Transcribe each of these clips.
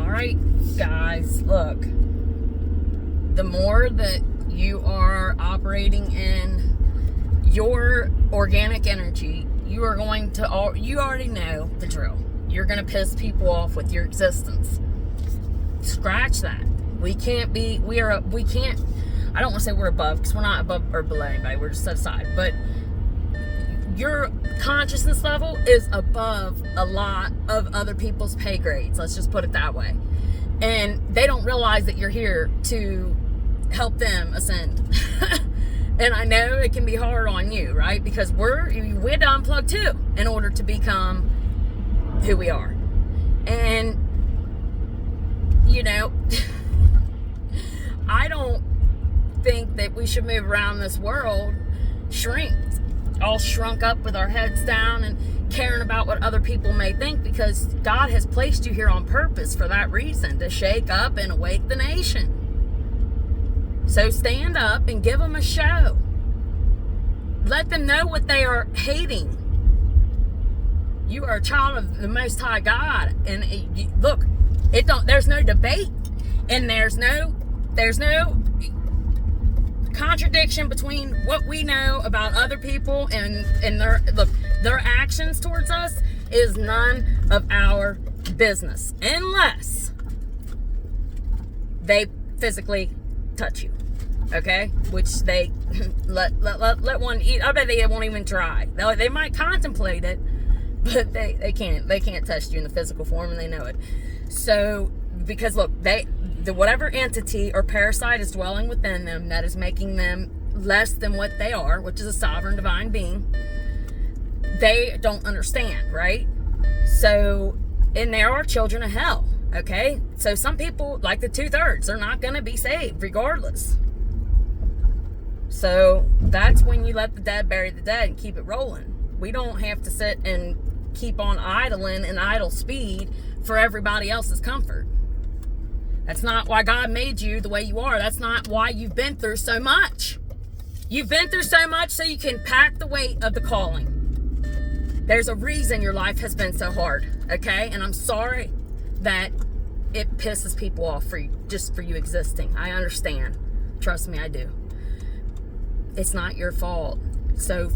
Alright, guys, look. The more that you are operating in your organic energy, you are going to, you already know the drill. You're going to piss people off with your existence. Scratch that. We can't, I don't want to say we're above, because we're not above or below anybody. We're just set aside. But your consciousness level is above a lot of other people's pay grades. Let's just put it that way. And they don't realize that you're here to help them ascend. And I know it can be hard on you, right? Because we had to unplug too in order to become who we are. And, you know, I don't think that we should move around this world all shrunk up with our heads down and caring about what other people may think, because God has placed you here on purpose for that reason, to shake up and awake the nation. So stand up and give them a show. Let them know what they are hating. You are a child of the Most High God, and look, there's no debate, and there's no contradiction between what we know about other people and their actions towards us is none of our business, unless they physically touch you, okay? Which they let one eat. I bet they won't even try. They might contemplate it, but they can't touch you in the physical form, and they know it. So, because look, whatever entity or parasite is dwelling within them that is making them less than what they are, which is a sovereign divine being, they don't understand, right? So, and they are children of hell, okay? So some people, like the 2/3, they're not going to be saved regardless. So that's when you let the dead bury the dead and keep it rolling. We don't have to sit and keep on idling in idle speed for everybody else's comfort. That's not why God made you the way you are. That's not why you've been through so much. You've been through so much so you can pack the weight of the calling. There's a reason your life has been so hard, okay? And I'm sorry that it pisses people off just for you existing. I understand. Trust me, I do. It's not your fault. So,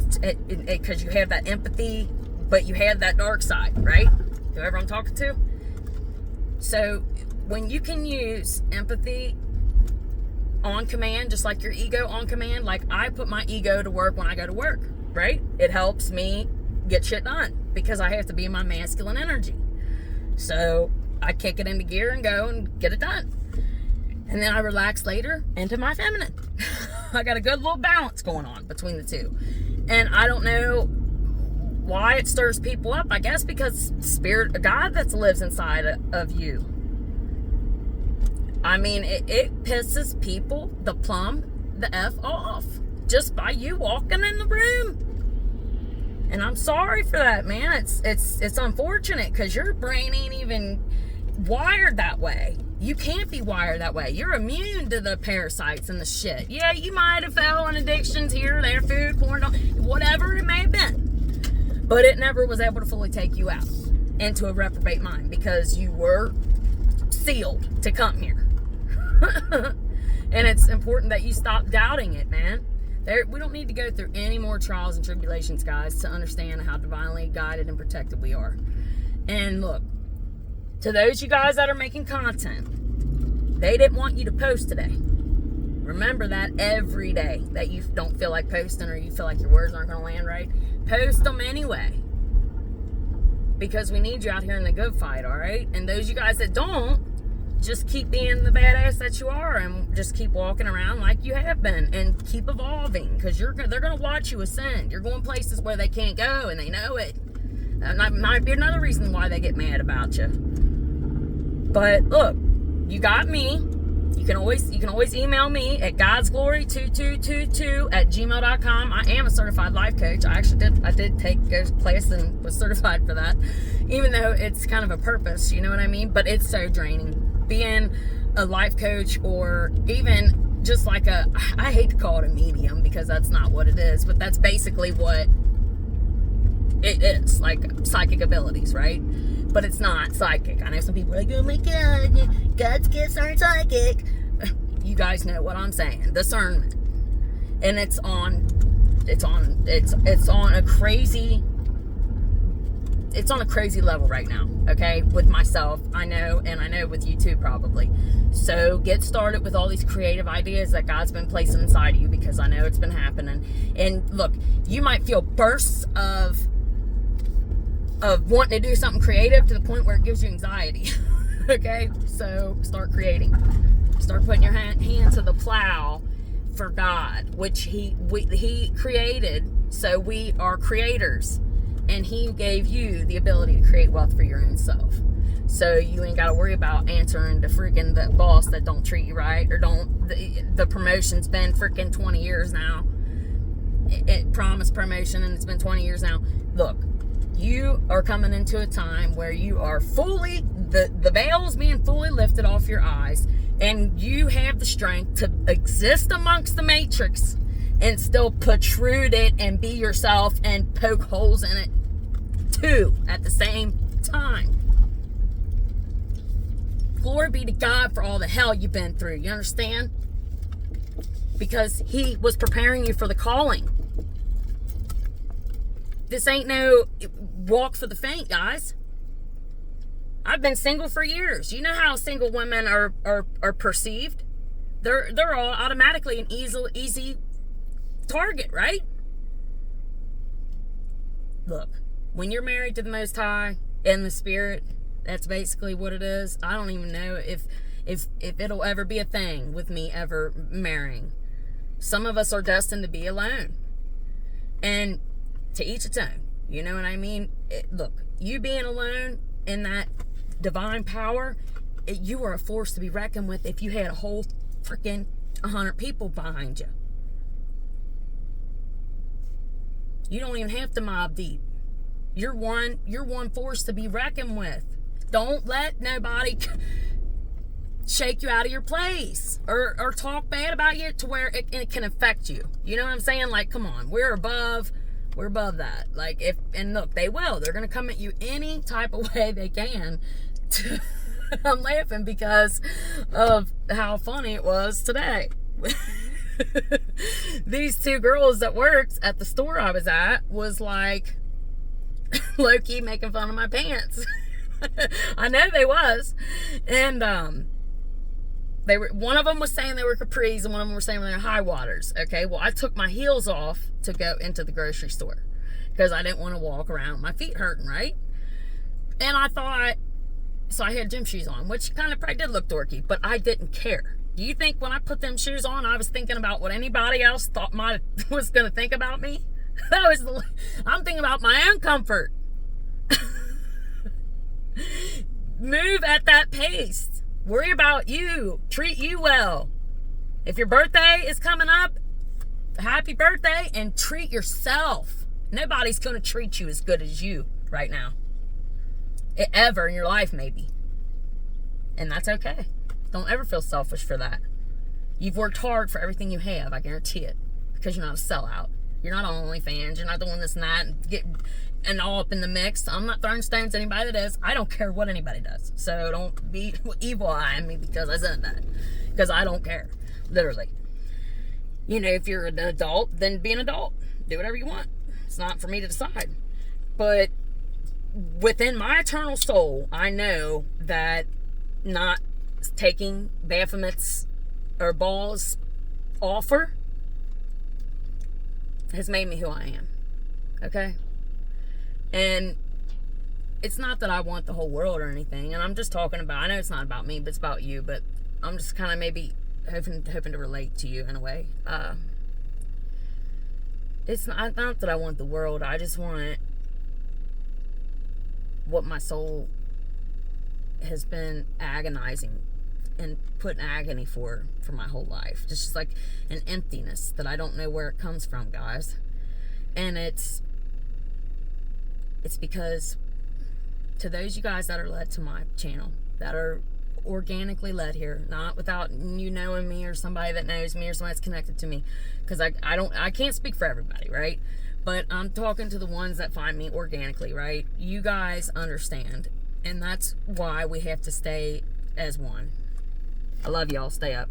because you have that empathy, but you have that dark side, right? Whoever I'm talking to. So, when you can use empathy on command, just like your ego on command, like I put my ego to work when I go to work, right? It helps me get shit done because I have to be in my masculine energy. So I kick it into gear and go and get it done. And then I relax later into my feminine. I got a good little balance going on between the two. And I don't know why it stirs people up. I guess because Spirit of God that lives inside of you. I mean, it pisses people the F off just by you walking in the room. And I'm sorry for that, man. It's unfortunate because your brain ain't even wired that way. You can't be wired that way. You're immune to the parasites and the shit. Yeah, you might have fell on addictions here or there, food, porn, whatever it may have been. But it never was able to fully take you out into a reprobate mind because you were sealed to come here. And it's important that you stop doubting it, man. We don't need to go through any more trials and tribulations, guys, to understand how divinely guided and protected we are. And look, to those you guys that are making content, they didn't want you to post today. Remember that every day that you don't feel like posting or you feel like your words aren't going to land right. Post them anyway. Because we need you out here in the good fight, all right? And those you guys that don't, just keep being the badass that you are and just keep walking around like you have been and keep evolving because they're going to watch you ascend. You're going places where they can't go and they know it. That might be another reason why they get mad about you. But look, you got me. You can always email me at godsglory2222@gmail.com. I am a certified life coach. I did take a class and was certified for that, even though it's kind of a purpose, you know what I mean? But it's so draining. Being a life coach or even just like I hate to call it a medium because that's not what it is, but that's basically what it is, like psychic abilities, right? but it's not psychic. I know some people are like, oh my God, God's gifts aren't psychic. You guys know what I'm saying. Discernment. And it's on a crazy level right now, okay, with myself, I know, and I know with you too, probably. So get started with all these creative ideas that God's been placing inside of you, because I know it's been happening. And look, you might feel bursts of wanting to do something creative to the point where it gives you anxiety. Okay, so start creating, start putting your hand to the plow for God, which he created. So we are creators, and he gave you the ability to create wealth for your own self. So you ain't got to worry about answering to freaking the boss that don't treat you right, or the promotion's been freaking 20 years now. It promised promotion and it's been 20 years now. Look, you are coming into a time where you are fully, the veil's being fully lifted off your eyes, and you have the strength to exist amongst the matrix and still protrude it and be yourself and poke holes in it too at the same time. Glory be to God for all the hell you've been through. You understand? Because he was preparing you for the calling. This ain't no walk for the faint, guys. I've been single for years. You know how single women are perceived? They're all automatically an easy target, right? Look, when you're married to the Most High in the Spirit, that's basically what it is. I don't even know if it'll ever be a thing with me ever marrying. Some of us are destined to be alone, and to each its own. You know what I mean? Look, you being alone in that divine power, you are a force to be reckoned with. If you had a whole freaking 100 people behind you, you don't even have to mob deep. You're one force to be reckoned with. Don't let nobody shake you out of your place or talk bad about you to where it can affect you. You know what I'm saying? Like, come on, we're above that. Like, and look, they're gonna come at you any type of way they can. I'm laughing because of how funny it was today. These two girls that worked at the store I was at was like low-key making fun of my pants. I know they was. And one of them was saying they were capris, and one of them were saying they were high waters. Okay, well, I took my heels off to go into the grocery store because I didn't want to walk around, my feet hurting, right? And I thought, so I had gym shoes on, which kind of probably did look dorky, but I didn't care. Do you think when I put them shoes on, I was thinking about what anybody else thought was going to think about me? I'm thinking about my own comfort. Move at that pace. Worry about you. Treat you well. If your birthday is coming up, happy birthday, and treat yourself. Nobody's going to treat you as good as you right now. Ever in your life, maybe. And that's okay. Don't ever feel selfish for that. You've worked hard for everything you have, I guarantee it. Because you're not a sellout. You're not on OnlyFans. You're not doing this and that and all up in the mix. I'm not throwing stones at anybody that does. I don't care what anybody does. So don't be evil eyeing me because I said that. Because I don't care. Literally. You know, if you're an adult, then be an adult. Do whatever you want. It's not for me to decide. But within my eternal soul, I know that not taking Baphomet's or Baal's offer has made me who I am. Okay? And it's not that I want the whole world or anything. And I'm just talking about, I know it's not about me, but it's about you. But I'm just kind of maybe hoping to relate to you in a way. It's not that I want the world. I just want what my soul has been agonizing and put agony for my whole life. Just like an emptiness that I don't know where it comes from, guys. And it's because to those you guys that are led to my channel, that are organically led here, not without you knowing me or somebody that knows me or somebody that's connected to me, because I can't speak for everybody, right? But I'm talking to the ones that find me organically, right? You guys understand And that's why we have to stay as one. I love y'all. Stay up.